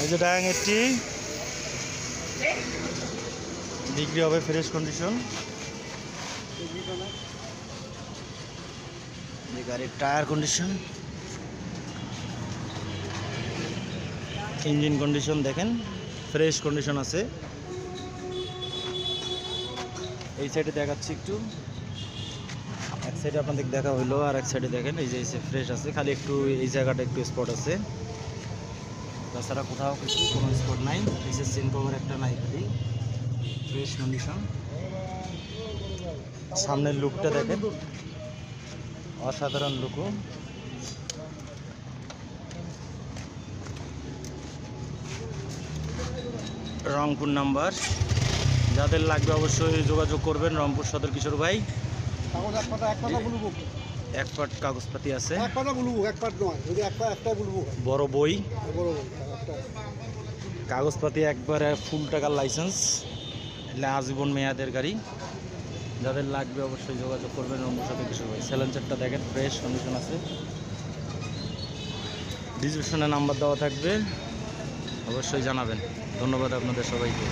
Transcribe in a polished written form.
এই যে ডায়াং 80 বিক্রি হবে ফ্রেশ কন্ডিশন। গাড়ির টায়ার কন্ডিশন, ইঞ্জিন কন্ডিশন দেখেন ফ্রেশ কন্ডিশন আছে। এই সাইডে দেখাচ্ছি একটু, এক সাইডে আপনাদের দেখা হইলো, আর এক সাইডে দেখেন এই যে ফ্রেশ আছে, খালি একটু এই জায়গাটা একটু স্পট আছে, তাছাড়া কোথাও কিছু কোনো স্পট নাই। এসে চেন কভার একটা নাই, খালি ফ্রেশ কন্ডিশন। সামনের লুকটা দেখেন অসাধারণ লুক। রংপুর নাম্বার, যাদের লাগবে অবশ্যই যোগাযোগ করবেন। রংপুর সদর কিশোর ভাই। এক পাট কাগজপাতি আছে, বড় বই, কাগজপাতি একবারে ফুল টাকার লাইসেন্স, আজীবন মেয়াদের গাড়ি। যাদের লাগবে অবশ্যই যোগাযোগ করবেন রংপুর সদর কিশোর ভাই। স্যালেন্সারটা দেখেন ফ্রেশ কন্ডিশন আছে। ডিসক্রিপশনে নাম্বার দেওয়া থাকবে, অবশ্যই জানাবেন। ধন্যবাদ আপনাদের সবাইকে।